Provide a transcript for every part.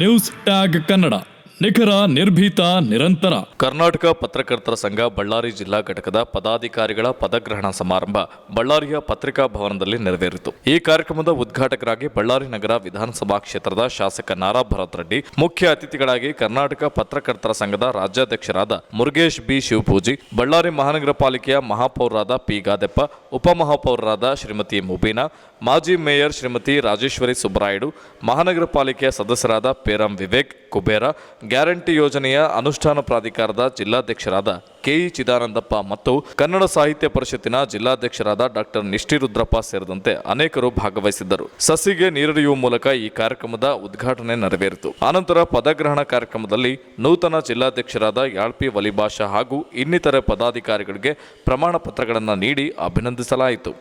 News tag Kannada, ನಿಖರ, ನಿರ್ಭೀತ, ನಿರಂತರ. ಕರ್ನಾಟಕ ಪತ್ರಕರ್ತರ ಸಂಘ ಬಳ್ಳಾರಿ ಜಿಲ್ಲಾ ಘಟಕದ ಪದಾಧಿಕಾರಿಗಳ ಪದಗ್ರಹಣ ಸಮಾರಂಭ ಬಳ್ಳಾರಿಯ ಪತ್ರಿಕಾ ಭವನದಲ್ಲಿ ನೆರವೇರಿತು. ಈ ಕಾರ್ಯಕ್ರಮದ ಉದ್ಘಾಟಕರಾಗಿ ಬಳ್ಳಾರಿ ನಗರ ವಿಧಾನಸಭಾ ಕ್ಷೇತ್ರದ ಶಾಸಕ ನಾರಾ ಭರತ್ ರೆಡ್ಡಿ, ಮುಖ್ಯ ಅತಿಥಿಗಳಾಗಿ ಕರ್ನಾಟಕ ಪತ್ರಕರ್ತರ ಸಂಘದ ರಾಜ್ಯಾಧ್ಯಕ್ಷರಾದ ಮುರುಗೇಶ್ ಬಿ ಶಿವಪೂಜಿ, ಬಳ್ಳಾರಿ ಮಹಾನಗರ ಪಾಲಿಕೆಯ ಮಹಾಪೌರರಾದ ಪಿ ಗಾದೆಪ್ಪ, ಉಪಮಹಾಪೌರರಾದ ಶ್ರೀಮತಿ ಮುಬೀನಾ, ಮಾಜಿ ಮೇಯರ್ ಶ್ರೀಮತಿ ರಾಜೇಶ್ವರಿ ಸುಬ್ಬರಾಯುಡು, ಮಹಾನಗರ ಪಾಲಿಕೆಯ ಸದಸ್ಯರಾದ ಪೇರಂ ವಿವೇಕ್ ಕುಬೇರ, ಗ್ಯಾರಂಟಿ ಯೋಜನೆಯ ಅನುಷ್ಠಾನ ಪ್ರಾಧಿಕಾರದ ಜಿಲ್ಲಾಧ್ಯಕ್ಷರಾದ ಕೆಇ ಚಿದಾನಂದಪ್ಪ ಮತ್ತು ಕನ್ನಡ ಸಾಹಿತ್ಯ ಪರಿಷತ್ತಿನ ಜಿಲ್ಲಾಧ್ಯಕ್ಷರಾದ ಡಾಕ್ಟರ್ ನಿಷ್ಠಿರುದ್ರಪ್ಪ ಸೇರಿದಂತೆ ಅನೇಕರು ಭಾಗವಹಿಸಿದ್ದರು. ಸಸಿಗೆ ನೀರೆರೆಯುವ ಮೂಲಕ ಈ ಕಾರ್ಯಕ್ರಮದ ಉದ್ಘಾಟನೆ ನೆರವೇರಿತು. ಆನಂತರ ಪದಗ್ರಹಣ ಕಾರ್ಯಕ್ರಮದಲ್ಲಿ ನೂತನ ಜಿಲ್ಲಾಧ್ಯಕ್ಷರಾದ ಯಾಳ್ಪಿ ವಲಿಭಾಷಾ ಹಾಗೂ ಇನ್ನಿತರೆ ಪದಾಧಿಕಾರಿಗಳಿಗೆ ಪ್ರಮಾಣ ಪತ್ರಗಳನ್ನು ನೀಡಿ ಅಭಿನಂದಿಸಲಾಯಿತು.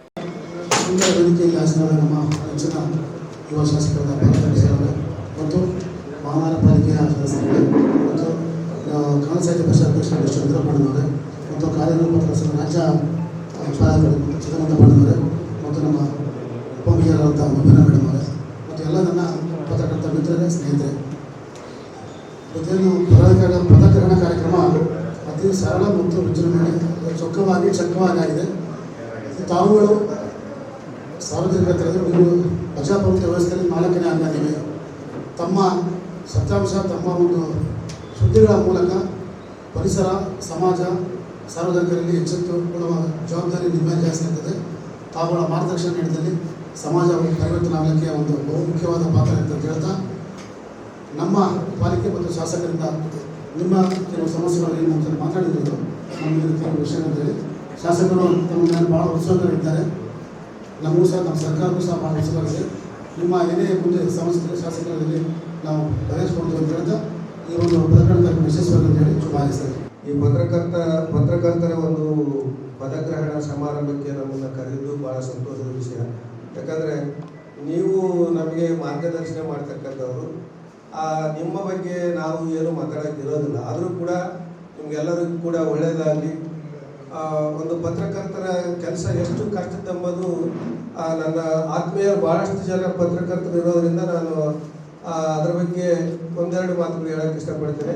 ಮತ್ತು ಮಹಾನಗರ ಪಾಲಿಕೆಯ ಸದಸ್ಯರು ಮತ್ತು ಕನ್ನಡ ಸಾಹಿತ್ಯ ಪರಿಷತ್ ಅಧ್ಯಕ್ಷರಾದ ಚಂದ್ರಪ್ಪನವರೇ ಮತ್ತು ಕಾರ್ಯನಿರ್ವಾಹಕ ರಾಜ್ಯ ಉಪಾಧ್ಯಕ್ಷರು ಚಿದಾನಂದ ಅವರೇ ಮತ್ತು ನಮ್ಮ ಉಪಮೇಯರಾದ ಮುಬೀನಾ ಮೇಡಮ್ ಅವರೇ ಮತ್ತು ಎಲ್ಲ ನನ್ನ ಪತ್ರಕರ್ತ ಮಿತ್ರರೇ, ಸ್ನೇಹಿತರೆ, ಇವತ್ತೇನು ಪದಗ್ರಹಣ ಕಾರ್ಯಕ್ರಮ ಅತಿ ಸರಳ ಮತ್ತು ವಿಜೃಂಭಣೆ ಚೊಕ್ಕವಾಗಿ ಆಗಿದೆ. ತಾವುಗಳು ಸಾರ್ವಜನಿಕರು ನೀವು ಪ್ರಜಾಪ್ರಭುತ್ವ ವ್ಯವಸ್ಥೆಯಲ್ಲಿ 4ನೇ ಅಂಗವಿವೆ. ತಮ್ಮ ಸತ್ಯಾಂಶ, ತಮ್ಮ ಒಂದು ಸುದ್ದಿಗಳ ಮೂಲಕ ಪರಿಸರ, ಸಮಾಜ, ಸಾರ್ವಜನಿಕರಲ್ಲಿ ಎಚ್ಚೆತ್ತುಕೊಳ್ಳುವ ಜವಾಬ್ದಾರಿ ನಿಮ್ಮ ಮೇಲೆ ಜಾಸ್ತಿ ಇರ್ತದೆ. ತಾವುಗಳ ಮಾರ್ಗದರ್ಶನ ನೀಡಿದಲ್ಲಿ ಸಮಾಜ ಪರಿವರ್ತನೆ ಆಗಲಿಕ್ಕೆ ಒಂದು ಬಹುಮುಖ್ಯವಾದ ಪಾತ್ರ ಅಂತ ಹೇಳ್ತಾ, ನಮ್ಮ ಪಾಲಿಕೆ ಮತ್ತು ಶಾಸಕರಿಂದ ನಿಮ್ಮ ಕೆಲವು ಸಮಸ್ಯೆಗಳನ್ನು ಏನು ಮಾತಾಡಿದ್ರು ನಮ್ಮ ಕೆಲವು ವಿಷಯ ಅಂತೇಳಿ ಶಾಸಕರು ತಮ್ಮ ಮೇಲೆ ಭಾಳ ಉತ್ಸುಕರಿದ್ದಾರೆ. ನಮಗೂ ಸಹ ನಮ್ಮ ಸರ್ಕಾರಕ್ಕೂ ಸಹ ಭಾಳ ಉತ್ಸುಕರಿದೆ. ನಿಮ್ಮ ಏನೇ ಮುಂದೆ ಸಮಸ್ಯೆ ಶಾಸಕರಲ್ಲಿ ನಾವು ಬಗೆಹರಿಸಿಕೊಡ್ತೀವಿ ಅಂತ ಹೇಳ್ತಾ ಈ ಒಂದು ಪದಗ್ರಹಣ ವಿಶೇಷವಾಗಿ ಅಂತ ಹೇಳಿ ಶುಭಾಶಿಸ್ತಾರೆ. ಈ ಪತ್ರಕರ್ತರ ಒಂದು ಪದಗ್ರಹಣ ಸಮಾರಂಭಕ್ಕೆ ನಮ್ಮನ್ನು ಕರೆದಿದ್ದು ಭಾಳ ಸಂತೋಷದ ವಿಷಯ. ಯಾಕಂದರೆ ನೀವು ನಮಗೆ ಮಾರ್ಗದರ್ಶನ ಮಾಡ್ತಕ್ಕಂಥವ್ರು. ನಿಮ್ಮ ಬಗ್ಗೆ ನಾವು ಏನು ಮಾತಾಡೋಕ್ಕಿರೋದಿಲ್ಲ, ಆದರೂ ಕೂಡ ನಿಮಗೆಲ್ಲರಿಗೂ ಕೂಡ ಒಳ್ಳೆಯದಾಗಲಿ. ಒಂದು ಪತ್ರಕರ್ತರ ಕೆಲಸ ಎಷ್ಟು ಕಷ್ಟದೆಂಬುದು ನನ್ನ ಆತ್ಮೀಯ ಭಾಳಷ್ಟು ಜನ ಪತ್ರಕರ್ತರು ಇರೋದರಿಂದ ನಾನು ಅದರ ಬಗ್ಗೆ ಒಂದೆರಡು ಮಾತುಗಳು ಹೇಳೋಕ್ಕೆ ಇಷ್ಟಪಡ್ತೇನೆ.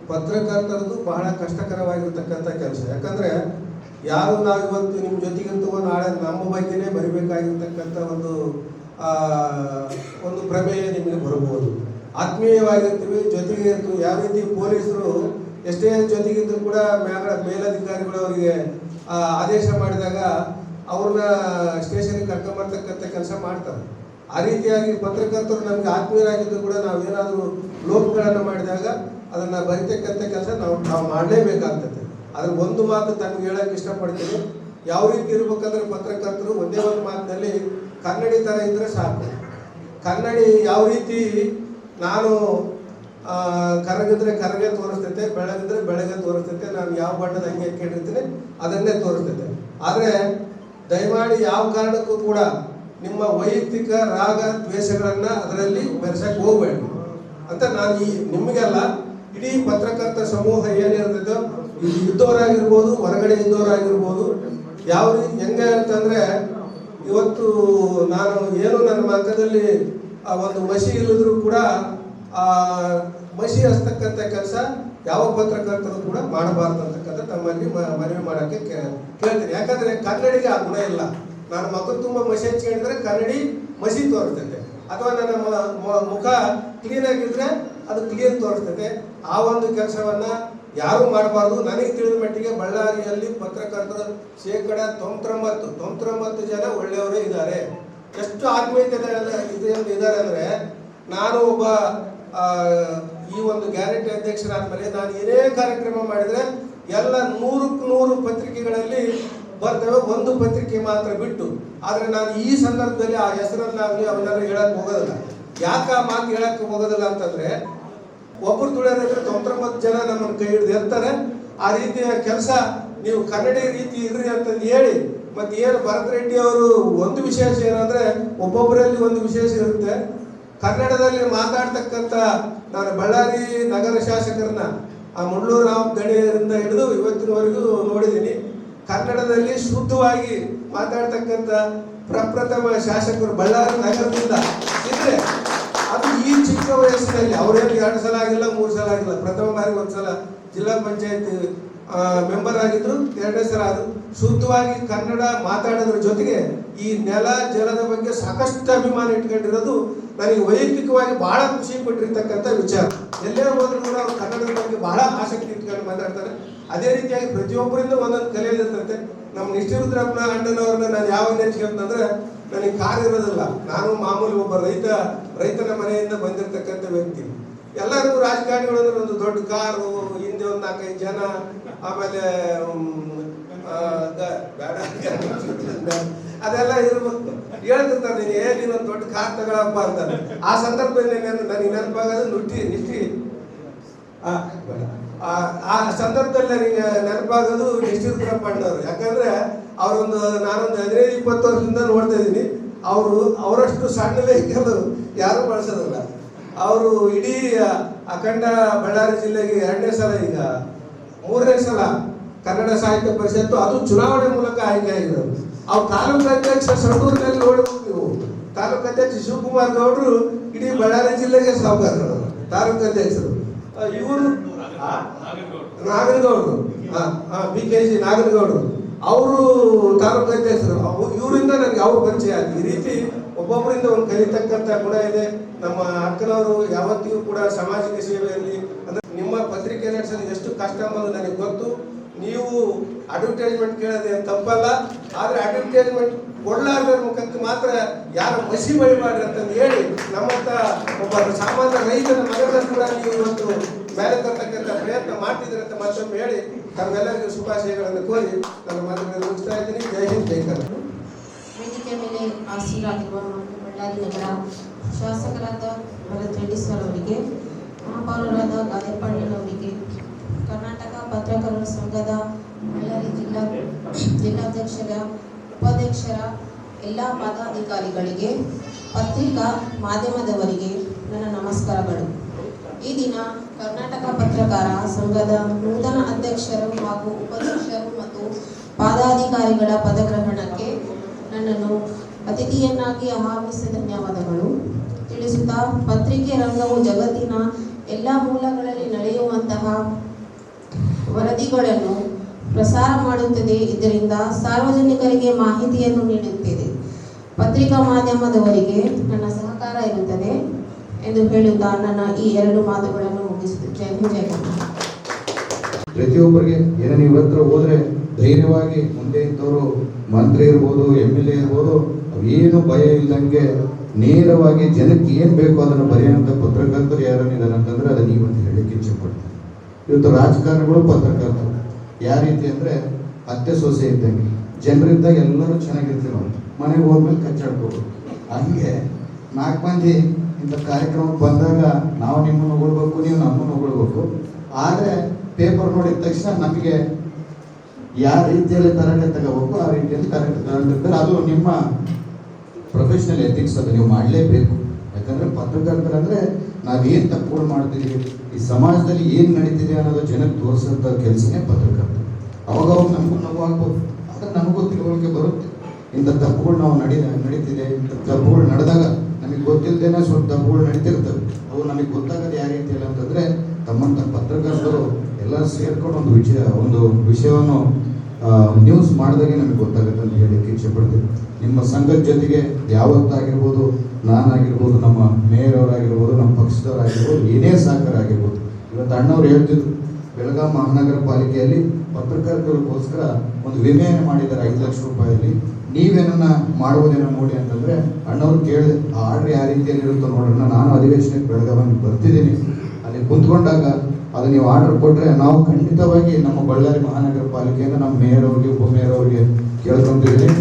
ಪತ್ರಕರ್ತರದ್ದು ಬಹಳ ಕಷ್ಟಕರವಾಗಿರ್ತಕ್ಕಂಥ ಕೆಲಸ. ಯಾಕಂದರೆ ಯಾರು ನಾವಿವತ್ತು ನಿಮ್ಮ ಜೊತೆಗಿಂತವೋ ನಾಳೆ ನಮ್ಮ ಬಗ್ಗೆನೇ ಬರಿಬೇಕಾಗಿರ್ತಕ್ಕಂಥ ಒಂದು ಪ್ರಮೇಯ ನಿಮಗೆ ಬರ್ಬೋದು. ಆತ್ಮೀಯವಾಗಿರ್ತೀವಿ, ಜೊತೆಗೆ ಇರ್ತೀವಿ. ಯಾವ ರೀತಿ ಪೊಲೀಸರು ಎಷ್ಟೇ ಜೊತೆಗಿದ್ರು ಕೂಡ ಮೇಲಧಿಕಾರಿಗಳು ಅವರಿಗೆ ಆದೇಶ ಮಾಡಿದಾಗ ಅವ್ರನ್ನ ಸ್ಟೇಷನ್ಗೆ ಕರ್ಕೊಂಬರ್ತಕ್ಕಂಥ ಕೆಲಸ ಮಾಡ್ತಾರೆ. ಆ ರೀತಿಯಾಗಿ ಪತ್ರಕರ್ತರು ನಮಗೆ ಆತ್ಮೀಯರಾಗಿದ್ದು ಕೂಡ ನಾವೇನಾದರೂ ಲೋಪಗಳನ್ನು ಮಾಡಿದಾಗ ಅದನ್ನು ಬರಿತಕ್ಕಂಥ ಕೆಲಸ ನಾವು ಮಾಡಲೇಬೇಕಾಗ್ತದೆ. ಅದ್ರ ಒಂದು ಮಾತು ತನಗೆ ಹೇಳೋಕ್ಕೆ ಇಷ್ಟಪಡ್ತೀನಿ. ಯಾವ ರೀತಿ ಇರ್ಬೇಕಂದ್ರೆ ಪತ್ರಕರ್ತರು ಒಂದೇ ಒಂದು ಮಾತಿನಲ್ಲಿ ಕನ್ನಡಿ ಥರ ಇದ್ದರೆ ಸಾಕು. ಕನ್ನಡಿ ಯಾವ ರೀತಿ ನಾನು ಕರಗಿದ್ರೆ ಕರಗೆ ತೋರಿಸ್ತೈತೆ, ಬೆಳಗಿದ್ರೆ ಬೆಳಗ್ಗೆ ತೋರಿಸ್ತೈತೆ, ನಾನು ಯಾವ ಬಣ್ಣದ ಅಂಗಿ ಹಾಕೊಂಡಿರ್ತೀನಿ ಅದನ್ನೇ ತೋರಿಸ್ತೈತೆ. ಆದರೆ ದಯಮಾಡಿ ಯಾವ ಕಾರಣಕ್ಕೂ ಕೂಡ ನಿಮ್ಮ ವೈಯಕ್ತಿಕ ರಾಗ ದ್ವೇಷಗಳನ್ನು ಅದರಲ್ಲಿ ಬೆರೆಸಕ್ಕೆ ಹೋಗಬೇಡಿ ಅಂತ ನಾನು ನಿಮಗೆಲ್ಲ ಇಡೀ ಪತ್ರಕರ್ತ ಸಮೂಹ ಏನಿರ್ತೈತೋ, ಇದ್ದವರಾಗಿರ್ಬೋದು, ಹೊರಗಡೆ ಇದ್ದವರಾಗಿರ್ಬೋದು, ಯಾವ ರೀತಿ ಹೆಂಗೆ ಅಂತಂದರೆ ಇವತ್ತು ನಾನು ಏನು ನನ್ನ ಮಕ್ಕದಲ್ಲಿ ಒಂದು ಮಸಿ ಇಲ್ಲದ್ರೂ ಕೂಡ ಮಸಿ ಹಸ್ತಕ್ಕಂಥ ಕೆಲಸ ಯಾವ ಪತ್ರಕರ್ತರು ಕೂಡ ಮಾಡಬಾರ್ದು ಅಂತಕ್ಕಂಥ ತಮ್ಮಲ್ಲಿ ಮನವಿ ಮಾಡೋಕ್ಕೆ ಕೇಳ್ತೀನಿ. ಯಾಕಂದರೆ ಕನ್ನಡಿಗೆ ಆ ಗುಣ ಇಲ್ಲ. ನಾನು ಮಕ್ಕಳು ತುಂಬ ಮಸಿ ಹಚ್ಕೊಂಡಿದ್ರೆ ಕನ್ನಡಿ ಮಸಿ ತೋರಿಸ್ತೈತೆ, ಅಥವಾ ನನ್ನ ಮುಖ ಕ್ಲೀನಾಗಿದ್ದರೆ ಅದು ಕ್ಲೀನ್ ತೋರಿಸ್ತೈತೆ. ಆ ಒಂದು ಕೆಲಸವನ್ನು ಯಾರೂ ಮಾಡಬಾರ್ದು. ನನಗೆ ತಿಳಿದ ಮಟ್ಟಿಗೆ ಬಳ್ಳಾರಿಯಲ್ಲಿ ಪತ್ರಕರ್ತರ 99% ಜನ ಒಳ್ಳೆಯವರೇ ಇದ್ದಾರೆ. ಎಷ್ಟು ಆತ್ಮೀಯತೆ ಇದ್ದಾರೆ ಅಂದರೆ, ನಾನು ಒಬ್ಬ ಈ ಒಂದು ಗ್ಯಾರಂಟಿ ಅಧ್ಯಕ್ಷರಾದ ಮೇಲೆ ನಾನು ಏನೇ ಕಾರ್ಯಕ್ರಮ ಮಾಡಿದರೆ ಎಲ್ಲ 100ಕ್ಕೆ 100 ಪತ್ರಿಕೆಗಳಲ್ಲಿ ಬರ್ತವೆ, ಒಂದು ಪತ್ರಿಕೆ ಮಾತ್ರ ಬಿಟ್ಟು. ಆದರೆ ನಾನು ಈ ಸಂದರ್ಭದಲ್ಲಿ ಆ ಹೆಸರನ್ನಾಗಲಿ ಅವನ್ನೆಲ್ಲ ಹೇಳಕ್ಕೆ ಹೋಗೋದಿಲ್ಲ. ಯಾಕೆ ಆ ಮಾತು ಹೇಳಕ್ಕೆ ಹೋಗೋದಿಲ್ಲ ಅಂತಂದರೆ, ಒಬ್ಬರು ತುಳಿಯೋದಂದ್ರೆ 99 ಜನ ನಮ್ಮನ್ನು ಕೈ ಹಿಡಿದು ಇರ್ತಾರೆ. ಆ ರೀತಿಯ ಕೆಲಸ ನೀವು ಕನ್ನಡಿ ರೀತಿ ಇರ್ರಿ ಅಂತಂದು ಹೇಳಿ. ಮತ್ತು ಏನು ಭರತ್ ರೆಡ್ಡಿ ಅವರು ಒಂದು ವಿಶೇಷ ಏನಂದರೆ, ಒಬ್ಬೊಬ್ಬರಲ್ಲಿ ಒಂದು ವಿಶೇಷ ಇರುತ್ತೆ. ಕನ್ನಡದಲ್ಲಿ ಮಾತಾಡ್ತಕ್ಕಂಥ ನಾನು ಬಳ್ಳಾರಿ ನಗರ ಶಾಸಕರನ್ನ ಮುಳ್ಳೂರು ರಾವ್ ಗಣಿಯರಿಂದ ಹಿಡಿದು ಇವತ್ತಿನವರೆಗೂ ನೋಡಿದ್ದೀನಿ. ಕನ್ನಡದಲ್ಲಿ ಶುದ್ಧವಾಗಿ ಮಾತಾಡ್ತಕ್ಕಂಥ ಪ್ರಪ್ರಥಮ ಶಾಸಕರು ಬಳ್ಳಾರಿ ನಗರದಿಂದ ಇದ್ರೆ ಅದು ಈ ಚಿಕ್ಕ ವಯಸ್ಸಿನಲ್ಲಿ ಅವ್ರೇನು 2 ಸಲ ಆಗಿಲ್ಲ 3 ಸಲ ಆಗಿಲ್ಲ, ಪ್ರಥಮ ಬಾರಿ 1 ಸಲ ಜಿಲ್ಲಾ ಪಂಚಾಯತ್ ಮೆಂಬರ್ ಆಗಿದ್ರು, 2ನೇ ಸಲ ಆದ್ರು. ಶುದ್ಧವಾಗಿ ಕನ್ನಡ ಮಾತಾಡೋದ್ರ ಜೊತೆಗೆ ಈ ನೆಲ ಜಲದ ಬಗ್ಗೆ ಸಾಕಷ್ಟು ಅಭಿಮಾನ ಇಟ್ಕೊಂಡಿರೋದು ನನಗೆ ವೈಯಕ್ತಿಕವಾಗಿ ಬಹಳ ಖುಷಿ ಕೊಟ್ಟಿರ್ತಕ್ಕಂಥ ವಿಚಾರ. ಎಲ್ಲೇ ಹೋದ್ರೂ ಕೂಡ ಅವ್ರು ಕನ್ನಡದ ಬಗ್ಗೆ ಬಹಳ ಆಸಕ್ತಿ ಇಟ್ಕೊಂಡು ಮಾತಾಡ್ತಾರೆ. ಅದೇ ರೀತಿಯಾಗಿ ಪ್ರತಿಯೊಬ್ಬರಿಂದ ಒಂದೊಂದು ಕಲಿಯೋದಿರ್ತಂತೆ. ನಮ್ಮ ನಿಷ್ಠಿರುದ್ರಪ್ಪ ಅಣ್ಣನವ್ರನ್ನ ನಾನು ಯಾವಾಗ ನೆನೆಸ್ಕೊಂತಂದ್ರೆ ನನಗೆ ಕಾರ್ ಇರೋದಿಲ್ಲ. ನಾನು ಮಾಮೂಲಿ ಒಬ್ಬ ರೈತನ ಮನೆಯಿಂದ ಬಂದಿರತಕ್ಕಂಥ ವ್ಯಕ್ತಿ. ಎಲ್ಲರೂ ರಾಜಕಾರಣಿಗಳು ಅಂದ್ರೆ ಒಂದು ದೊಡ್ಡ ಕಾರು, ಹಿಂದೆ ಒಂದು 4-5 ಜನ, ಆಮೇಲೆ ಅದೆಲ್ಲ ಇರ್ಬೇಕು. ಹೇಳ್ತಿರ್ತಾರೆ ನೀನೊಂದು ದೊಡ್ಡ ಕಾರ್ ತಗೊಳಪ್ಪ ಅಂತಾರೆ. ಆ ಸಂದರ್ಭದಲ್ಲಿ ನನಗೆ ನೆನಪಾಗೋದು ನಿಷ್ಠಿ ಆ ಸಂದರ್ಭದಲ್ಲಿ ನನಗೆ ನೆನಪಾಗೋದು ನಿಷ್ಠಿರುದ್ರಪ್ಪ ಅಣ್ಣವ್ರು. ಯಾಕಂದ್ರೆ ನಾನೊಂದು 15-20 ವರ್ಷದಿಂದ ನೋಡ್ತಾ ಇದ್ದೀನಿ. ಅವರಷ್ಟು ಸಣ್ಣ ವೆಹಿಕಲ್ ಯಾರು ಬಳಸೋದಿಲ್ಲ. ಅವರು ಇಡೀ ಅಖಂಡ ಬಳ್ಳಾರಿ ಜಿಲ್ಲೆಗೆ 2ನೇ ಸಲ, ಈಗ 3ನೇ ಸಲ ಕನ್ನಡ ಸಾಹಿತ್ಯ ಪರಿಷತ್ತು, ಅದು ಚುನಾವಣೆ ಮೂಲಕ ಆಯ್ಕೆ ಆಗಿರೋದು. ಅವ್ರು ತಾಲೂಕು ಅಧ್ಯಕ್ಷ ಸಂಡೂರಿನಲ್ಲಿ ನೋಡ್ಬೇಕು ನೀವು. ತಾಲೂಕು ಅಧ್ಯಕ್ಷ ಶಿವಕುಮಾರ್ ಗೌಡರು ಇಡೀ ಬಳ್ಳಾರಿ ಜಿಲ್ಲೆಗೆ ಸಾಹುಕಾರರು, ತಾಲೂಕು ಅಧ್ಯಕ್ಷರು. ಇವರು ನಾಗನಗೌಡರು, BKG ನಾಗನಗೌಡರು, ಅವರು ತಾಲೂಕು ಅಧ್ಯಕ್ಷರು. ಇವರಿಂದ ನನಗೆ ಅವ್ರ ಪರಿಚಯ ಆಗಿ ಈ ರೀತಿ ಒಬ್ಬೊಬ್ಬರಿಂದ ಒಂದು ಕಲಿತಕ್ಕಂಥ ಗುಣ ಇದೆ. ನಮ್ಮ ಅಕ್ಕನವರು ಯಾವತ್ತಿಗೂ ಕೂಡ ಸಾಮಾಜಿಕ ಸೇವೆಯಲ್ಲಿ, ಅಂದ್ರೆ ನಿಮ್ಮ ಪತ್ರಿಕೆ ನಡೆಸಲು ಎಷ್ಟು ಕಷ್ಟ ಅನ್ನೋದು ನನಗೆ ಗೊತ್ತು. ನೀವು ಅಡ್ವರ್ಟೈಸ್ಮೆಂಟ್ ಕೇಳೋದೇ ತಪ್ಪಲ್ಲ, ಆದರೆ ಅಡ್ವರ್ಟೈಸ್ಮೆಂಟ್ ಕೊಡಲಾರ್ದ್ರ ಮುಖಕ್ಕೆ ಮಾತ್ರ ಯಾರು ಮಸಿ ಬಳಿಬಾರ್ದು ಅಂತಂದು ಹೇಳಿ, ನಮ್ಮಂತ ಒಬ್ಬ ಸಾಮಾನ್ಯ ರೈತನ ಮಗನ ಕೂಡ ನೀವು ಇವತ್ತು ಮೇಲೆ ತರ್ತಕ್ಕಂಥ ಪ್ರಯತ್ನ ಮಾಡ್ತಿದ್ದೀರಿ ಅಂತ ಮತ್ತೊಮ್ಮೆ ಹೇಳಿ ತಮ್ಮೆಲ್ಲರಿಗೂ ಶುಭಾಶಯಗಳನ್ನು ಕೋರಿ ನನ್ನ ಮಾತುಗಳನ್ನು ಮುಗಿಸ್ತಾ ಇದ್ದೀನಿ. ಜೈ ಹಿಂದ್, ಜೈ ಕರ್ನಾಟಕ. ವೇದಿಕೆ ಮೇಲೆ ಆಸೀನರಾಗಿರುವ ಬಳ್ಳಾರಿ ನಗರ ಶಾಸಕರಾದ ಭರತ್ ರೆಡ್ಡಿ ಸರ್ ಅವರಿಗೆ, ಮಹಾಪೌರರಾದ ಗಾದೆಪ್ಪಣ್ಣನವರಿಗೆ, ಕರ್ನಾಟಕ ಪತ್ರಕರ್ತರ ಸಂಘದ ಬಳ್ಳಾರಿ ಜಿಲ್ಲಾಧ್ಯಕ್ಷರ, ಉಪಾಧ್ಯಕ್ಷರ, ಎಲ್ಲ ಪದಾಧಿಕಾರಿಗಳಿಗೆ, ಪತ್ರಿಕಾ ಮಾಧ್ಯಮದವರಿಗೆ ನನ್ನ ನಮಸ್ಕಾರಗಳು. ಈ ದಿನ ಕರ್ನಾಟಕ ಪತ್ರಕಾರ ಸಂಘದ ನೂತನ ಅಧ್ಯಕ್ಷರು ಹಾಗೂ ಉಪಾಧ್ಯಕ್ಷರು ಮತ್ತು ಪದಾಧಿಕಾರಿಗಳ ಪದಗ್ರಹಣಕ್ಕೆ ನನ್ನನ್ನು ಅತಿಥಿಯನ್ನಾಗಿ ಆಹ್ವಾನಿಸಿದ ಧನ್ಯವಾದಗಳು ತಿಳಿಸುತ್ತಾ, ಪತ್ರಿಕೆ ರಂಗವು ಜಗತ್ತಿನ ಎಲ್ಲ ಮೂಲಗಳಲ್ಲಿ ನಡೆಯುವಂತಹ ವರದಿಗಳನ್ನು ಪ್ರಸಾರ ಮಾಡುತ್ತದೆ. ಇದರಿಂದ ಸಾರ್ವಜನಿಕರಿಗೆ ಮಾಹಿತಿಯನ್ನು ನೀಡುತ್ತದೆ. ಪತ್ರಿಕಾ ಮಾಧ್ಯಮದವರಿಗೆ ನನ್ನ ಸಹಕಾರ ಇರುತ್ತದೆ ಎಂದು ಹೇಳುತ್ತಾ ನನ್ನ ಈ 2 ಮಾತುಗಳನ್ನು ಮುಗಿಸುತ್ತೇನೆ. ಜೈ ಹಿಂದ್, ಜೈ ಕರ್ನಾಟಕ. ಪ್ರತಿಯೊಬ್ಬರಿಗೆ ಏನೋ ನೀವು ಹತ್ರ ಹೋದ್ರೆ ಧೈರ್ಯವಾಗಿ ಮುಂದೆ ಇದ್ದವರು ಮಂತ್ರಿ ಇರ್ಬೋದು, MLA ಇರ್ಬೋದು, ಏನು ಭಯ ಇಲ್ಲದಂಗೆ ನೇರವಾಗಿ ಜನಕ್ಕೆ ಏನು ಬೇಕು ಅದನ್ನು ಬರೆಯುವಂಥ ಪತ್ರಕರ್ತರು ಯಾರನ್ನಿದ್ದಾರೆ ಅಂತಂದ್ರೆ ಅದನ್ನು ನೀವಂತ ಹೇಳಲಿಕ್ಕೆ ಇಚ್ಛೆಪಡ್ತೀನಿ. ಇವತ್ತು ರಾಜಕಾರಣಿಗಳು ಪತ್ರಕರ್ತರು ಯಾವ ರೀತಿ ಅಂದರೆ ಅತ್ತೆ ಸೊಸೆ ಇದ್ದಂಗೆ, ಜನರಿದ್ದಾಗ ಎಲ್ಲರೂ ಚೆನ್ನಾಗಿರ್ತೀವಿ, ನಾವು ಮನೆಗೆ ಹೋದ್ಮೇಲೆ ಕಚ್ಚಾಡ್ಬೋದು. ಹಂಗೆ 4 ಮಂದಿ ಇಂಥ ಕಾರ್ಯಕ್ರಮಕ್ಕೆ ಬಂದಾಗ ನಾವು ನಿಮ್ಮನ್ನು ಹೊಗಳ್ಬೇಕು, ನೀವು ನಮ್ಮನ್ನು ಹೊಗಳ್ಬೇಕು. ಆದರೆ ಪೇಪರ್ ನೋಡಿದ ತಕ್ಷಣ ನಮಗೆ ಯಾವ ರೀತಿಯಲ್ಲಿ ತರಟೆ ತಗೋಬೇಕು ಆ ರೀತಿಯಲ್ಲಿ ತರಟೆ ತಗೊಂಡಿರ್ತಾರೆ. ಅದು ನಿಮ್ಮ ಪ್ರೊಫೆಷನಲ್ ಎಥಿಕ್ಸ್, ಅದು ನೀವು ಮಾಡಲೇಬೇಕು. ಯಾಕಂದರೆ ಪತ್ರಕರ್ತರಂದರೆ ನಾವೇನು ತಪ್ಪುಗಳು ಮಾಡ್ತೀವಿ, ಈ ಸಮಾಜದಲ್ಲಿ ಏನು ನಡೀತಿದೆ ಅನ್ನೋದು ಜನಕ್ಕೆ ತೋರಿಸೋಂಥ ಕೆಲಸನೇ ಪತ್ರಕರ್ತ. ಅವಾಗ ನಮಗೂ ನಾವು ಆಗ್ಬೋದು, ಆದರೆ ನಮಗೂ ತಿಳುವಳಿಕೆ ಬರುತ್ತೆ. ಇಂಥ ತಪ್ಪುಗಳು ನಾವು ನಡೀತಿದೆ, ಇಂಥ ತಪ್ಪುಗಳು ನಡೆದಾಗ ನಮಗೆ ಗೊತ್ತಿಲ್ಲದೇನೆ ಸ್ವಲ್ಪ ತಪ್ಪುಗಳು ನಡೀತಿರ್ತವೆ. ಅವು ನಮಗೆ ಗೊತ್ತಾಗೋದು ಯಾವ ರೀತಿಯಲ್ಲಿ ಅಂತಂದರೆ ತಮ್ಮಂಥ ಪತ್ರಕರ್ತರು ಎಲ್ಲ ಸೇರ್ಕೊಂಡು ಒಂದು ವಿಷಯವನ್ನು ನ್ಯೂಸ್ ಮಾಡಿದಾಗೆ ನಮಗೆ ಗೊತ್ತಾಗುತ್ತೆ ಅಂತ ಹೇಳಲಿಕ್ಕೆ ಇಚ್ಛೆಪಡ್ತೀವಿ. ನಿಮ್ಮ ಸಂಘದ ಜೊತೆಗೆ ಯಾವತ್ತಾಗಿರ್ಬೋದು, ನಾನಾಗಿರ್ಬೋದು, ನಮ್ಮ ಮೇಯರ್ ಅವರಾಗಿರ್ಬೋದು, ನಮ್ಮ ಪಕ್ಷದವರಾಗಿರ್ಬೋದು, ಏನೇ ಸಹಕಾರ ಆಗಿರ್ಬೋದು. ಇವತ್ತು ಅಣ್ಣವ್ರು ಹೇಳ್ತಿದ್ರು, ಬೆಳಗಾವಿ ಮಹಾನಗರ ಪಾಲಿಕೆಯಲ್ಲಿ ಪತ್ರಕರ್ತರಿಗೋಸ್ಕರ ಒಂದು ವಿಮೆಯನ್ನು ಮಾಡಿದ್ದಾರೆ 5 ಲಕ್ಷ ರೂಪಾಯಿಯಲ್ಲಿ. ನೀವೇನನ್ನ ಮಾಡುವುದೇನೋ ನೋಡಿ ಅಂತಂದರೆ ಅಣ್ಣವ್ರು ಕೇಳಿದೆ, ಆ ಆರ್ಡ್ರ್ ಯಾವ ರೀತಿಯಲ್ಲಿ ಇರುತ್ತೋ ನೋಡೋಣ. ನಾನು ಅಧಿವೇಶನಕ್ಕೆ ಬೆಳಗಾವಿಗೆ ಬರ್ತಿದ್ದೀನಿ, ಅಲ್ಲಿ ಕುಂತ್ಕೊಂಡಾಗ ಅದು ನೀವು ಆರ್ಡರ್ ಕೊಟ್ಟರೆ ನಾವು ಖಂಡಿತವಾಗಿ ನಮ್ಮ ಬಳ್ಳಾರಿ ಮಹಾನಗರ ಪಾಲಿಕೆಯಿಂದ ನಮ್ಮ ಮೇಯರ್ ಅವ್ರಿಗೆ, ಉಪಮೇಯರ್ ಅವ್ರಿಗೆ ಕೇಳ್ಕೊಂಡಿದ್ದೀನಿ.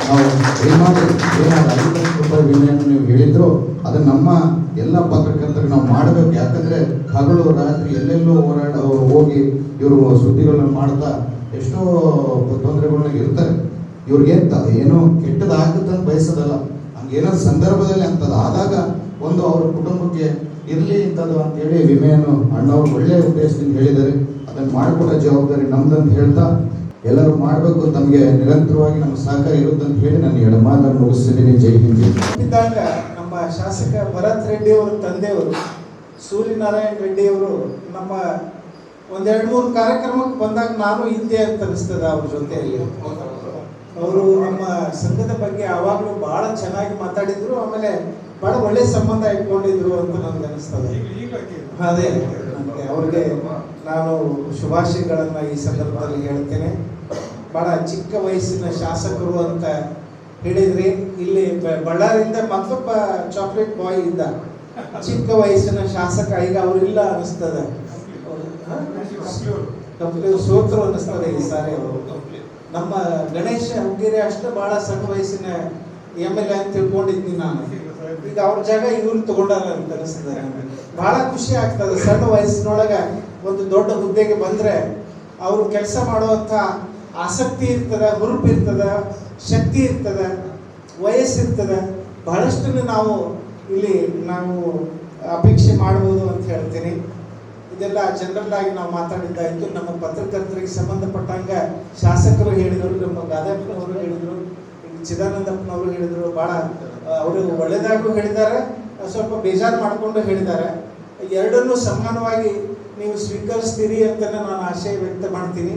ನಾವು ಏನಾದರೂ 5 ಲಕ್ಷ ರೂಪಾಯಿ ವಿಮೆಯನ್ನು ನೀವು ಹೇಳಿದ್ರು ಅದನ್ನು ನಮ್ಮ ಎಲ್ಲ ಪತ್ರಕರ್ತರಿಗೆ ನಾವು ಮಾಡಬೇಕು. ಯಾಕಂದರೆ ಹಗಲು ರಾತ್ರಿ ಎಲ್ಲೆಲ್ಲೋ ಹೋಗಿ ಇವರು ಸುದ್ದಿಗಳನ್ನು ಮಾಡ್ತಾ ಎಷ್ಟೋ ತೊಂದರೆಗಳನ್ನ ಇರ್ತಾರೆ. ಇವ್ರಿಗೆ ಏನೋ ಕೆಟ್ಟದಾಗುತ್ತೆ ಅಂತ ಬಯಸೋದಲ್ಲ, ಹಂಗೇನೋ ಸಂದರ್ಭದಲ್ಲಿ ಅಂಥದ್ದು ಆದಾಗ ಒಂದು ಅವ್ರ ಕುಟುಂಬಕ್ಕೆ ಇರಲಿ ಇಂಥದ್ದು ಅಂತೇಳಿ ವಿಮೆಯನ್ನು ಅಣ್ಣವ್ರು ಒಳ್ಳೆಯ ಉದ್ದೇಶದಿಂದ ಹೇಳಿದ್ದಾರೆ. ಅದನ್ನು ಮಾಡಿಕೊಡೋ ಜವಾಬ್ದಾರಿ ನಮ್ದಂತ ಹೇಳ್ತಾ ಎಲ್ಲರೂ ಮಾಡಬೇಕು. ತಮಗೆ ನಿರಂತರವಾಗಿ ನಮ್ಮ ಸಹಕಾರ ಇರುತ್ತೆ ಅಂತ ಹೇಳಿ ನಾನು 2 ಮಾತನ್ನು ಮುಗಿಸ್ತಿದ್ದೀನಿ. ಜೈ ಹಿಂದ್. ಇದ್ದಾಗ ನಮ್ಮ ಶಾಸಕ ಭರತ್ ರೆಡ್ಡಿಯವರು ತಂದೆಯವರು ಸೂರ್ಯನಾರಾಯಣ ರೆಡ್ಡಿಯವರು ನಮ್ಮ ಒಂದೆರಡು ಮೂರು ಕಾರ್ಯಕ್ರಮಕ್ಕೆ ಬಂದಾಗ ನಾನು ಇದ್ದೆ ಅಂತ ಅನಿಸ್ತದೆ ಅವ್ರ ಜೊತೆಯಲ್ಲಿ. ಅವರು ನಮ್ಮ ಸಂಘದ ಬಗ್ಗೆ ಆವಾಗಲೂ ಭಾಳ ಚೆನ್ನಾಗಿ ಮಾತಾಡಿದ್ರು, ಆಮೇಲೆ ಭಾಳ ಒಳ್ಳೆ ಸಂಬಂಧ ಇಟ್ಕೊಂಡಿದ್ರು ಅಂತ ನನಗೆ ಅನಿಸ್ತದೆ. ಅದೇ ನನಗೆ ಅವ್ರಿಗೆ ನಾನು ಶುಭಾಶಯಗಳನ್ನು ಈ ಸಂದರ್ಭದಲ್ಲಿ ಹೇಳ್ತೇನೆ. ಭಾಳ ಚಿಕ್ಕ ವಯಸ್ಸಿನ ಶಾಸಕರು ಅಂತ ಹೇಳಿದ್ರಿ. ಇಲ್ಲಿ ಬಳ್ಳಾರಿಯಿಂದ ಮತ್ತೊಬ್ಬ ಚಾಕ್ಲೇಟ್ ಬಾಯ್ ಇದ್ದ, ಚಿಕ್ಕ ವಯಸ್ಸಿನ ಶಾಸಕ, ಈಗ ಅವರಿಲ್ಲ ಅನಿಸ್ತದೆ. ಕಂಪ್ಲೀಟ್ ಸೋತರು ಅನ್ನಿಸ್ತದೆ ಈ ಸಾರಿ ಅವರು. ನಮ್ಮ ಗಣೇಶ ಹುಗ್ಗಿರೆ ಅಷ್ಟು ಬಹಳ ಸಣ್ಣ ವಯಸ್ಸಿನ MLA ಅಂತ ತಿಳ್ಕೊಂಡಿದ್ದೀನಿ ನಾನು. ಈಗ ಅವ್ರ ಜಾಗ ಇವ್ರು ತಗೊಂಡಾರ ಅಂತ ಅನಿಸ್ತದೆ. ಬಹಳ ಖುಷಿ ಆಗ್ತದೆ ಸಣ್ಣ ವಯಸ್ಸಿನೊಳಗೆ ಒಂದು ದೊಡ್ಡ ಹುದ್ದೆಗೆ ಬಂದ್ರೆ ಅವರು ಕೆಲಸ ಮಾಡುವಂಥ ಆಸಕ್ತಿ ಇರ್ತದೆ, ಹುರುಪು ಇರ್ತದೆ, ಶಕ್ತಿ ಇರ್ತದೆ, ವಯಸ್ಸಿರ್ತದೆ. ಬಹಳಷ್ಟನ್ನು ನಾವು ಅಪೇಕ್ಷೆ ಮಾಡ್ಬೋದು ಅಂತ ಹೇಳ್ತೀನಿ. ಇದೆಲ್ಲ ಜನರಲ್ ಆಗಿ ನಾವು ಮಾತಾಡಿದ್ದಾಯಿತು. ನಮ್ಮ ಪತ್ರಕರ್ತರಿಗೆ ಸಂಬಂಧಪಟ್ಟಂಗ ಶಾಸಕರು ಹೇಳಿದರು, ನಮ್ಮ ಗಾದಪ್ಪನವರು ಹೇಳಿದರು, ಚಿದಾನಂದಪ್ಪನವರು ಹೇಳಿದರು. ಭಾಳ ಅವರು ಒಳ್ಳೆಯದಾಗೂ ಹೇಳಿದ್ದಾರೆ, ಸ್ವಲ್ಪ ಬೇಜಾರು ಮಾಡಿಕೊಂಡು ಹೇಳಿದ್ದಾರೆ. ಎರಡನ್ನೂ ಸಮಾನವಾಗಿ ನೀವು ಸ್ವೀಕರಿಸ್ತೀರಿ ಅಂತ ನಾನು ಆಶಯ ವ್ಯಕ್ತ ಮಾಡ್ತೀನಿ.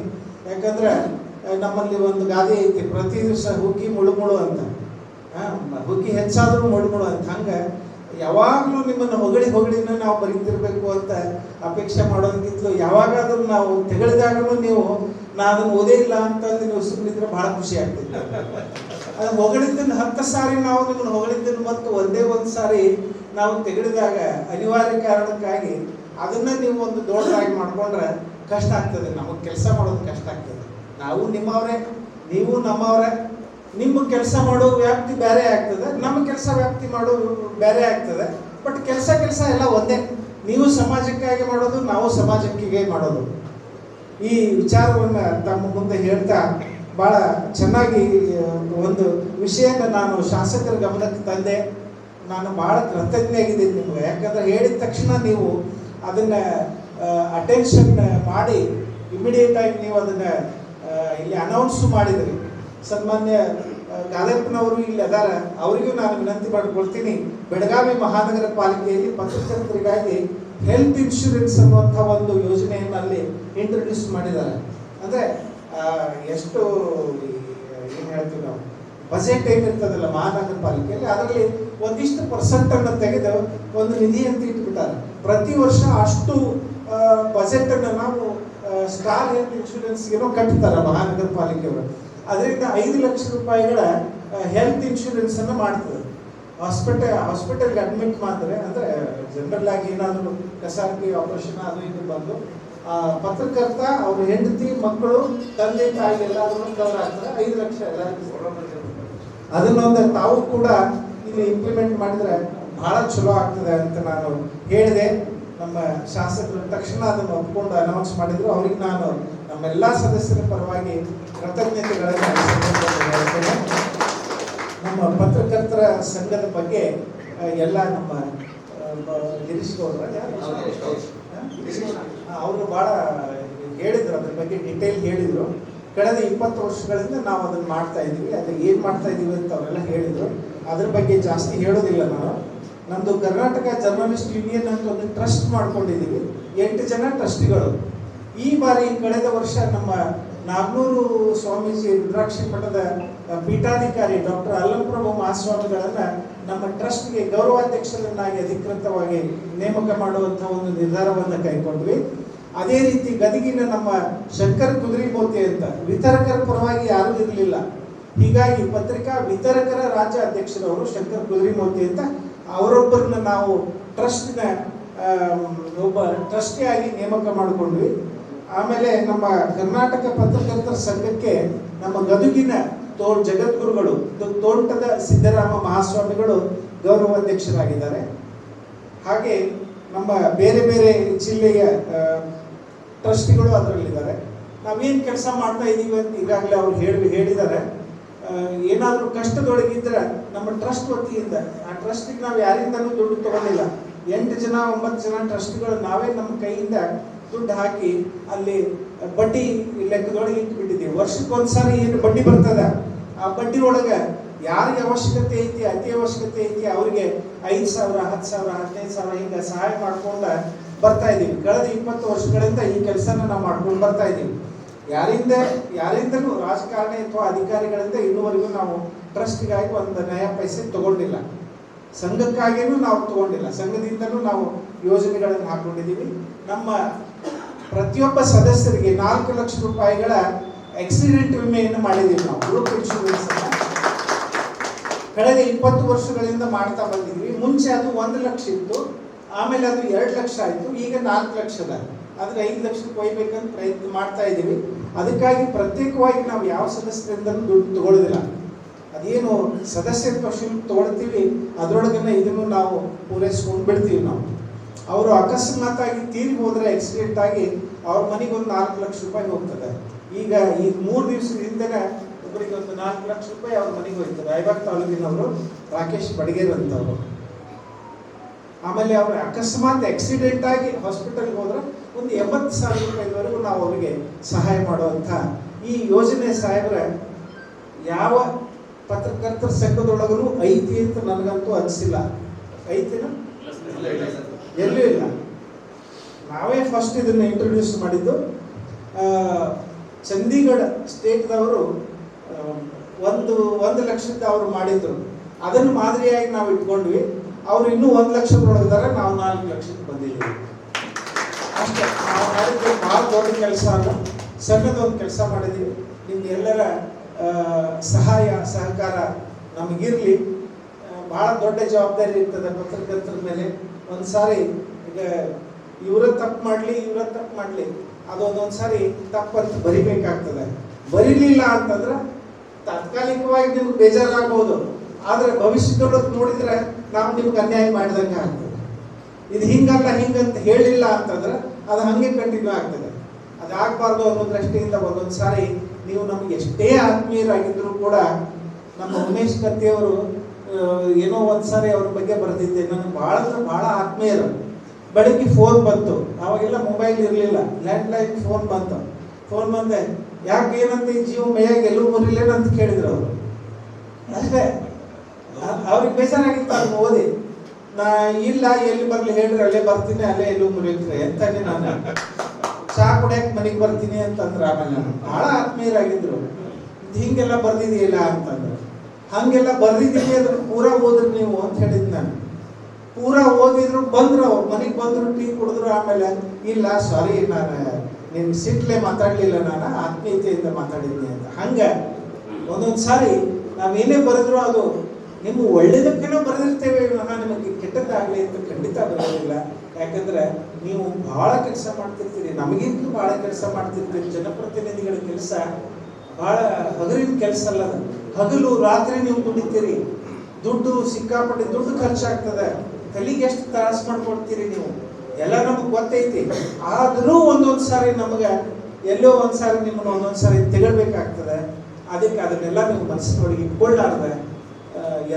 ಯಾಕಂದ್ರೆ ನಮ್ಮಲ್ಲಿ ಒಂದು ಗಾದೆ ಐತಿ, ಪ್ರತಿ ದಿವಸ ಹುಗ್ಗಿ ಮುಳುಮುಳು ಅಂತ. ಹುಗ್ಗಿ ಹೆಚ್ಚಾದರೂ ಮುಳುಮುಳು ಅಂತ. ಹಂಗೆ ಯಾವಾಗಲೂ ನಿಮ್ಮನ್ನು ಹೊಗಳಿನ ನಾವು ಬರೀತಿರ್ಬೇಕು ಅಂತ ಅಪೇಕ್ಷೆ ಮಾಡೋದಕ್ಕಿಂತಲೂ ಯಾವಾಗಾದ್ರೂ ನಾವು ತೆಗಳಿದಾಗಲೂ ನೀವು ನಾನು ಅದನ್ನು ಓದೇ ಇಲ್ಲ ಅಂತಂದು ನೀವು ಸುಮ್ಮನಿದ್ರೆ ಭಾಳ ಖುಷಿ ಆಗ್ತಿತ್ತು. ಅದು ಹೊಗಳಿದ್ದನ್ನು 10 ಸಾರಿ ನಾವು ನಿಮ್ಮನ್ನು ಹೊಗಳಿದ್ದನ್ನು ಮತ್ತು ಒಂದೇ ಒಂದು ಸಾರಿ ನಾವು ತೆಗೆಡಿದಾಗ ಅನಿವಾರ್ಯ ಕಾರಣಕ್ಕಾಗಿ ಅದನ್ನ ನೀವು ಒಂದು ದೊಡ್ಡದಾಗಿ ಮಾಡ್ಕೊಂಡ್ರೆ ಕಷ್ಟ ಆಗ್ತದೆ. ನಮಗೆ ಕೆಲಸ ಮಾಡೋದು ಕಷ್ಟ ಆಗ್ತದೆ. ನಾವು ನಿಮ್ಮವರೇ, ನೀವು ನಮ್ಮವರೇ. ನಿಮ್ಮ ಕೆಲಸ ಮಾಡೋ ವ್ಯಾಪ್ತಿ ಬೇರೆ ಆಗ್ತದೆ, ನಮ್ಮ ಕೆಲಸ ವ್ಯಾಪ್ತಿ ಮಾಡೋ ಬೇರೆ ಆಗ್ತದೆ. ಬಟ್ ಕೆಲಸ ಎಲ್ಲ ಒಂದೇ. ನೀವು ಸಮಾಜಕ್ಕಾಗಿ ಮಾಡೋದು, ನಾವು ಸಮಾಜಕ್ಕೆ ಮಾಡೋದು. ಈ ವಿಚಾರವನ್ನು ತಮ್ಮ ಮುಂದೆ ಹೇಳ್ತಾ ಭಾಳ ಚೆನ್ನಾಗಿ ಒಂದು ವಿಷಯನ ನಾನು ಶಾಸಕರ ಗಮನಕ್ಕೆ ತಂದೆ. ನಾನು ಭಾಳ ಕೃತಜ್ಞಾಗಿದ್ದೀನಿ ನಿಮಗೆ. ಯಾಕಂದರೆ ಹೇಳಿದ ತಕ್ಷಣ ನೀವು ಅದನ್ನು ಅಟೆನ್ಷನ್ ಮಾಡಿ ಇಮಿಡಿಯೇಟ್ ಆಗಿ ನೀವು ಅದನ್ನು ಇಲ್ಲಿ ಅನೌನ್ಸ್ ಮಾಡಿದ್ರಿ. ಸನ್ಮಾನ್ಯ ಗಾದಪ್ಪನವರು ಇಲ್ಲಿ ಅದಾರ, ಅವರಿಗೂ ನಾನು ವಿನಂತಿ ಮಾಡಿಕೊಳ್ತೀನಿ. ಬೆಳಗಾವಿ ಮಹಾನಗರ ಪಾಲಿಕೆಯಲ್ಲಿ ಪತ್ರಕರ್ತರಿಗಾಗಿ ಹೆಲ್ತ್ ಇನ್ಶೂರೆನ್ಸ್ ಅನ್ನುವಂಥ ಒಂದು ಯೋಜನೆಯನ್ನು ಅಲ್ಲಿ ಇಂಟ್ರೊಡ್ಯೂಸ್ ಮಾಡಿದ್ದಾರೆ. ಅಂದರೆ ಎಷ್ಟು ಏನು ಹೇಳ್ತೀವಿ ನಾವು, ಬಜೆಟ್ ಏನಿರ್ತದಲ್ಲ ಮಹಾನಗರ ಪಾಲಿಕೆಯಲ್ಲಿ, ಅದರಲ್ಲಿ ಒಂದಿಷ್ಟು ಪರ್ಸೆಂಟನ್ನು ತೆಗೆದು ಒಂದು ನಿಧಿ ಅಂತ ಇಟ್ಬಿಟ್ಟಾರೆ. ಪ್ರತಿ ವರ್ಷ ಅಷ್ಟು ಬಜೆಟನ್ನು ನಾವು ಸ್ಟಾರ್ ಹೆಲ್ತ್ ಇನ್ಶೂರೆನ್ಸ್ಗೇನೋ ಕಟ್ತಾರೆ ಮಹಾನಗರ ಪಾಲಿಕೆಯವರು. ಅದರಿಂದ 5 ಲಕ್ಷ ರೂಪಾಯಿಗಳ ಹೆಲ್ತ್ ಇನ್ಶೂರೆನ್ಸನ್ನು ಮಾಡ್ತದೆ. ಹಾಸ್ಪಿಟಲ್ಗೆ ಅಡ್ಮಿಟ್ ಮಾಡಿದ್ರೆ, ಅಂದರೆ ಜನರಲ್ ಆಗಿ ಏನಾದರೂ ಕಸಾರ್ಕಿ ಆಪರೇಷನ್ ಅದು ಇದು ಬಂದು ಪತ್ರಕರ್ತ, ಅವ್ರ ಹೆಂಡತಿ, ಮಕ್ಕಳು, ತಂದೆ ತಾಯಿ ಎಲ್ಲರೂ ಕವರ್ ಆಗ್ತಾರೆ. 5 ಲಕ್ಷ ಅದನ್ನೊಂದು ತಾವು ಕೂಡ ಇಲ್ಲಿ ಇಂಪ್ಲಿಮೆಂಟ್ ಮಾಡಿದ್ರೆ ಭಾಳ ಚಲೋ ಆಗ್ತದೆ ಅಂತ ನಾನು ಹೇಳಿದೆ. ನಮ್ಮ ಶಾಸಕರು ತಕ್ಷಣ ಅದನ್ನು ಒಪ್ಕೊಂಡು ಅನೌನ್ಸ್ ಮಾಡಿದ್ರು. ಅವ್ರಿಗೆ ನಾನು ನಮ್ಮೆಲ್ಲ ಸದಸ್ಯರ ಪರವಾಗಿ ಕೃತಜ್ಞತೆಗಳನ್ನು ಹೇಳ್ತೇನೆ. ನಮ್ಮ ಪತ್ರಕರ್ತರ ಸಂಘದ ಬಗ್ಗೆ ಎಲ್ಲ ನಮ್ಮ ಗಿರೀಶ್ ಗೌಡ್ರ ಅವರು ಭಾಳ ಹೇಳಿದರು, ಅದ್ರ ಬಗ್ಗೆ ಡೀಟೇಲ್ ಹೇಳಿದರು. ಕಳೆದ 20 ವರ್ಷಗಳಿಂದ ನಾವು ಅದನ್ನು ಮಾಡ್ತಾ ಇದ್ದೀವಿ, ಅದು ಏನು ಮಾಡ್ತಾ ಇದ್ದೀವಿ ಅಂತ ಅವರೆಲ್ಲ ಹೇಳಿದರು. ಅದ್ರ ಬಗ್ಗೆ ಜಾಸ್ತಿ ಹೇಳೋದಿಲ್ಲ ನಾನು. ನಮ್ಮದು ಕರ್ನಾಟಕ ಜರ್ನಲಿಸ್ಟ್ ಯೂನಿಯನ್ ಅಂತ ಒಂದು ಟ್ರಸ್ಟ್ ಮಾಡ್ಕೊಂಡಿದ್ದೀವಿ. 8 ಜನ ಟ್ರಸ್ಟಿಗಳು. ಈ ಬಾರಿ ಕಳೆದ ವರ್ಷ ನಮ್ಮ ನಾಗನೂರು ಸ್ವಾಮೀಜಿ ರುದ್ರಾಕ್ಷಿ ಮಠದ ಪೀಠಾಧಿಕಾರಿ ಡಾಕ್ಟರ್ ಅಲ್ಲಂಪ್ರಭು ಮಹಾಸ್ವಾಮಿಗಳನ್ನು ನಮ್ಮ ಟ್ರಸ್ಟ್ಗೆ ಗೌರವಾಧ್ಯಕ್ಷರನ್ನಾಗಿ ಅಧಿಕೃತವಾಗಿ ನೇಮಕ ಮಾಡುವಂಥ ಒಂದು ನಿರ್ಧಾರವನ್ನು ಕೈಗೊಂಡ್ವಿ. ಅದೇ ರೀತಿ ಗದಗಿನ ನಮ್ಮ ಶಂಕರ್ ಕುದುರೆಮೋತಿ ಅಂತ ವಿತರಕರ ಪರವಾಗಿ ಯಾರೂ ಇರಲಿಲ್ಲ. ಹೀಗಾಗಿ ಪತ್ರಿಕಾ ವಿತರಕರ ರಾಜ್ಯ ಅಧ್ಯಕ್ಷರವರು ಶಂಕರ್ ಕುದುರೆಮೋತಿ ಅಂತ ಅವರೊಬ್ಬರನ್ನ ನಾವು ಟ್ರಸ್ಟ್ನ ಒಬ್ಬ ಟ್ರಸ್ಟಿಯಾಗಿ ನೇಮಕ ಮಾಡಿಕೊಂಡ್ವಿ. ಆಮೇಲೆ ನಮ್ಮ ಕರ್ನಾಟಕ ಪತ್ರಕರ್ತರ ಸಂಘಕ್ಕೆ ನಮ್ಮ ಗದಗಿನ ಜಗದ್ಗುರುಗಳು ತೋಂಟದ ಸಿದ್ದರಾಮ ಮಹಾಸ್ವಾಮಿಗಳು ಗೌರವಾಧ್ಯಕ್ಷರಾಗಿದ್ದಾರೆ. ಹಾಗೆ ನಮ್ಮ ಬೇರೆ ಬೇರೆ ಜಿಲ್ಲೆಯ ಟ್ರಸ್ಟಿಗಳು ಅದರಲ್ಲಿದ್ದಾರೆ. ನಾವೇನು ಕೆಲಸ ಮಾಡ್ತಾ ಇದ್ದೀವಿ ಅಂತ ಈಗಾಗಲೇ ಅವ್ರು ಹೇಳಿದ್ದಾರೆ. ಏನಾದರೂ ಕಷ್ಟದೊಳಗಿದ್ರೆ ನಮ್ಮ ಟ್ರಸ್ಟ್ ವತಿಯಿಂದ, ಆ ಟ್ರಸ್ಟಿಗೆ ನಾವು ಯಾರಿಂದನೂ ದುಡ್ಡು ತಗೊಂಡಿಲ್ಲ. 8 ಜನ 9 ಜನ ಟ್ರಸ್ಟಿಗಳು ನಾವೇ ನಮ್ಮ ಕೈಯಿಂದ ದುಡ್ಡು ಹಾಕಿ ಅಲ್ಲಿ ಬಡ್ಡಿ ಲೆಕ್ಕದೊಳಗೆ ಇಟ್ಬಿಟ್ಟಿದ್ದೀವಿ. ವರ್ಷಕ್ಕೊಂದ್ಸಾರಿ ಏನು ಬಡ್ಡಿ ಬರ್ತದೆ, ಆ ಬಡ್ಡಿ ಒಳಗೆ ಯಾರಿಗೆ ಅವಶ್ಯಕತೆ ಐತಿ, ಅತಿ ಅವಶ್ಯಕತೆ ಐತಿ ಅವರಿಗೆ 5,000, 10,000, 15,000 ಹಿಂಗೆ ಸಹಾಯ ಮಾಡ್ಕೊಂಡು ಬರ್ತಾ ಇದ್ದೀವಿ. ಕಳೆದ 20 ವರ್ಷಗಳಿಂದ ಈ ಕೆಲಸನ ನಾವು ಮಾಡ್ಕೊಂಡು ಬರ್ತಾ ಇದ್ದೀವಿ. ಯಾರಿಂದಲೂ ರಾಜಕಾರಣಿ ಅಥವಾ ಅಧಿಕಾರಿಗಳಿಂದ ಇನ್ನೂವರೆಗೂ ನಾವು ಟ್ರಸ್ಟ್ಗಾಗಿ ಒಂದು ನಯ ಪೈಸೆ ತಗೊಂಡಿಲ್ಲ. ಸಂಘಕ್ಕಾಗಿಯೂ ನಾವು ತಗೊಂಡಿಲ್ಲ. ಸಂಘದಿಂದಲೂ ನಾವು ಯೋಜನೆಗಳನ್ನು ಹಾಕೊಂಡಿದ್ದೀವಿ. ನಮ್ಮ ಪ್ರತಿಯೊಬ್ಬ ಸದಸ್ಯರಿಗೆ 4 ಲಕ್ಷ ರೂಪಾಯಿಗಳ ಆಕ್ಸಿಡೆಂಟ್ ವಿಮೆಯನ್ನು ಮಾಡಿದ್ದೀವಿ ನಾವು. ಗ್ರೂಪ್ ಇನ್ಶೂರೆನ್ಸ್ ಕಳೆದ 20 ವರ್ಷಗಳಿಂದ ಮಾಡ್ತಾ ಬಂದಿದ್ವಿ. ಮುಂಚೆ ಅದು 1 ಲಕ್ಷ ಇತ್ತು, ಆಮೇಲೆ ಅದು 2 ಲಕ್ಷ ಆಯಿತು, ಈಗ 4 ಲಕ್ಷ ಅದ. ಆದರೆ 5 ಲಕ್ಷಕ್ಕೆ ಒಯ್ಬೇಕಂತ ಪ್ರಯತ್ನ ಮಾಡ್ತಾ ಇದ್ದೀವಿ. ಅದಕ್ಕಾಗಿ ಪ್ರತ್ಯೇಕವಾಗಿ ನಾವು ಯಾವ ಸದಸ್ಯರಿಂದಲೂ ದುಡ್ಡು ತಗೊಳ್ಳೋದಿಲ್ಲ. ಅದೇನು ಸದಸ್ಯತ್ವ ಶುಲ್ಕ ತಗೊಳ್ತೀವಿ ಅದರೊಳಗನ್ನ ಇದನ್ನು ನಾವು ಪೂರೈಸ್ಕೊಂಡು ಬಿಡ್ತೀವಿ. ನಾವು ಅವರು ಅಕಸ್ಮಾತಾಗಿ ತೀರಿ ಹೋದರೆ ಆಕ್ಸಿಡೆಂಟ್ ಆಗಿ ಅವ್ರ ಮನೆಗೆ ಒಂದು 4 ಲಕ್ಷ ರೂಪಾಯಿ ಹೋಗ್ತದೆ. ಈಗ 3 ದಿವಸದ ಹಿಂದೆನೇ ಒಬ್ಬರಿಗೆ ಒಂದು 4 ಲಕ್ಷ ರೂಪಾಯಿ ಅವ್ರ ಮನೆಗೆ ಹೋಗ್ತದೆ. ರಾಯಬಾಗ್ ತಾಲೂಕಿನವರು ರಾಕೇಶ್ ಬಡಗೇರ್ ಅಂತವರು. ಆಮೇಲೆ ಅವರು ಅಕಸ್ಮಾತ್ ಆಕ್ಸಿಡೆಂಟ್ ಆಗಿ ಹಾಸ್ಪಿಟಲ್ಗೆ ಹೋದ್ರೆ ಒಂದು 80,000 ರೂಪಾಯಿವರೆಗೂ ನಾವು ಅವರಿಗೆ ಸಹಾಯ ಮಾಡುವಂಥ ಈ ಯೋಜನೆ ಸಾಹೇಬ್ರ ಯಾವ ಪತ್ರಕರ್ತರ ಸಂಘದೊಳಗೂ ಐತಿ ಅಂತ ನನಗಂತೂ ಅನಿಸಿಲ್ಲ. ಐತಿನ ಎಲ್ಲೂ ಇಲ್ಲ. ನಾವೇ ಫಸ್ಟ್ ಇದನ್ನು ಇಂಟ್ರೊಡ್ಯೂಸ್ ಮಾಡಿದ್ದು. ಚಂಡೀಗಢ ಸ್ಟೇಟ್ದವರು 1 ಲಕ್ಷದ ಅವರು ಮಾಡಿದ್ರು. ಅದನ್ನು ಮಾದರಿಯಾಗಿ ನಾವು ಇಟ್ಕೊಂಡ್ವಿ. ಅವರು ಇನ್ನೂ 1 ಲಕ್ಷದೊಳಗಿದ್ದಾರೆ, ನಾವು 4 ಲಕ್ಷಕ್ಕೆ ಬಂದಿದ್ದೀವಿ ಅಷ್ಟೇ. ನಾವು ಮಾಡಿದ್ದು ಭಾಳ ದೊಡ್ಡ ಕೆಲಸ ಅಲ್ಲ, ಸಣ್ಣದೊಂದು ಕೆಲಸ ಮಾಡಿದ್ದೀವಿ. ನಿಮ್ಗೆಲ್ಲರ ಸಹಾಯ ಸಹಕಾರ ನಮಗಿರಲಿ. ಭಾಳ ದೊಡ್ಡ ಜವಾಬ್ದಾರಿ ಇರ್ತದೆ ಪತ್ರಕರ್ತರ ಮೇಲೆ. ಒಂದು ಸಾರಿ ಈಗ ಇವರ ತಪ್ಪು ಮಾಡಲಿ ಅದೊಂದೊಂದು ಸಾರಿ ತಪ್ಪಂತ ಬರಿಬೇಕಾಗ್ತದೆ. ಬರೀಲಿಲ್ಲ ಅಂತಂದ್ರೆ ತಾತ್ಕಾಲಿಕವಾಗಿ ನಿಮ್ಗೆ ಬೇಜಾರಾಗ್ಬೋದು, ಆದರೆ ಭವಿಷ್ಯದೊಳಗೆ ನೋಡಿದ್ರೆ ನಾವು ನಿಮ್ಗೆ ಅನ್ಯಾಯ ಮಾಡಿದಂಗೆ ಆಗ್ತದೆ. ಇದು ಹಿಂಗಲ್ಲ ಹಿಂಗಂತ ಹೇಳಿಲ್ಲ ಅಂತಂದ್ರೆ ಅದು ಹಾಗೆ ಕಂಟಿನ್ಯೂ ಆಗ್ತದೆ. ಅದಾಗಬಾರ್ದು ಅನ್ನೋ ದೃಷ್ಟಿಯಿಂದ ಒಂದೊಂದು ಸಾರಿ ನೀವು ನಮಗೆ ಎಷ್ಟೇ ಆತ್ಮೀಯರಾಗಿದ್ದರೂ ಕೂಡ, ನಮ್ಮ ಉಮೇಶ್ ಕತ್ತಿಯವರು ಏನೋ ಒಂದು ಸಾರಿ ಅವ್ರ ಬಗ್ಗೆ ಬರೆದಿದ್ದೆ. ನನಗೆ ಭಾಳ ಆತ್ಮೀಯರು. ಬೆಳಗ್ಗೆ ಫೋನ್ ಬಂತು, ಅವಾಗೆಲ್ಲ ಮೊಬೈಲ್ ಇರಲಿಲ್ಲ, ಲ್ಯಾಂಡ್ಲೈನ್ ಫೋನ್ ಬಂತು. ಫೋನ್ ಬಂದೆ, ಯಾಕೆ ಏನಂತ ಈ ಜೀವ ಮೇಯಾಗ ಎಲ್ಲೂ ಮುರಿಲೇನ ಅಂತ ಕೇಳಿದ್ರು ಅವರು. ಅಷ್ಟೇ, ಅವ್ರಿಗೆ ಬೇಜಾರಾಗಿತ್ತು ಅದನ್ನು ಓದಿ. ನಾ ಇಲ್ಲ ಎಲ್ಲಿ ಬರಲಿ ಹೇಳ್ರಿ, ಅಲ್ಲೇ ಬರ್ತೀನಿ, ಅಲ್ಲೇ ಎಲ್ಲೂ ಮುರಿಯುತ್ತೆ ಅಂತಾನೆ ನಾನು ಚಹಾ ಕುಡಿಯಕ್ಕೆ ಮನೆಗೆ ಬರ್ತೀನಿ ಅಂತಂದ್ರೆ. ಆಮೇಲೆ ನಾನು ಭಾಳ ಆತ್ಮೀಯರಾಗಿದ್ರು. ಹಿಂಗೆಲ್ಲ ಬರ್ದಿದೆಯಲ್ಲ ಅಂತಂದ್ರೆ, ಹಾಗೆಲ್ಲ ಬರ್ದಿದ್ದೀನಿ ಅದನ್ನು ಪೂರಾ ಓದ್ರಿ ನೀವು ಅಂತ ಹೇಳಿದ್ ನಾನು. ಪೂರಾ ಓದಿದ್ರು, ಬಂದ್ರು, ಅವ್ರ ಮನೆಗೆ ಬಂದರು, ಟೀ ಕುಡಿದ್ರು. ಆಮೇಲೆ ಇಲ್ಲ ಸಾರಿ, ನಾನು ನಿನ್ನ ಸಿಟ್ಲೆ ಮಾತಾಡಲಿಲ್ಲ, ನಾನು ಆತ್ಮೀಯತೆಯಿಂದ ಮಾತಾಡಿದ್ನಿ ಅಂತ. ಹಂಗೆ ಒಂದೊಂದು ಸಾರಿ ನಾವೇನೇ ಬರೆದ್ರು ಅದು ನಿಮ್ಮ ಒಳ್ಳೇದಕ್ಕೇನೋ ಬರೆದಿರ್ತೇವೆ, ನಿಮಗೆ ಕೆಟ್ಟದ್ದಾಗಲಿ ಅಂತ ಖಂಡಿತ ಬರೋದಿಲ್ಲ. ಯಾಕಂದ್ರೆ ನೀವು ಭಾಳ ಕೆಲಸ ಮಾಡ್ತಿರ್ತೀರಿ, ನಮಗಿಂತ ಭಾಳ ಕೆಲಸ ಮಾಡ್ತಿರ್ತೀರಿ. ಜನಪ್ರತಿನಿಧಿಗಳ ಕೆಲಸ ಭಾಳ ಹಗಲಿನ ಕೆಲಸ ಅಲ್ಲ. ಹಗಲು ರಾತ್ರಿ ನೀವು ದುಡಿತೀರಿ, ದುಡ್ಡು ಸಿಕ್ಕಾಪಟ್ಟೆ ದುಡ್ಡು ಖರ್ಚಾಗ್ತದೆ. ತಲೆಗೆ ಎಷ್ಟು ತ್ರಾಸ ಮಾಡ್ಕೊಡ್ತೀರಿ ನೀವು, ಎಲ್ಲ ನಮಗೆ ಗೊತ್ತೈತಿ. ಆದರೂ ಒಂದೊಂದು ಸಾರಿ ನಮಗೆ ಎಲ್ಲೋ ಒಂದು ಸಾರಿ ನಿಮ್ಮನ್ನು ಒಂದೊಂದು ಸಾರಿ ತೆಗಳ್ಬೇಕಾಗ್ತದೆ. ಅದಕ್ಕೆ ಅದನ್ನೆಲ್ಲ ನೀವು ಮನಸ್ಸಿನೊಳಗೆ ಇಟ್ಕೊಳ್ಳಾರ್ದೆ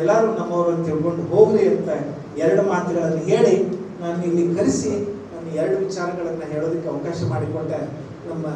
ಎಲ್ಲರೂ ನಮ್ಮವರು ತಿಳ್ಕೊಂಡು ಹೋಗ್ರಿ ಅಂತ 2 ಮಾತುಗಳನ್ನು ಹೇಳಿ ನಾನು ಇಲ್ಲಿ ಕರೆಸಿ ನನ್ನ 2 ವಿಚಾರಗಳನ್ನು ಹೇಳೋದಕ್ಕೆ ಅವಕಾಶ ಮಾಡಿಕೊಟ್ಟೆ ನಮ್ಮ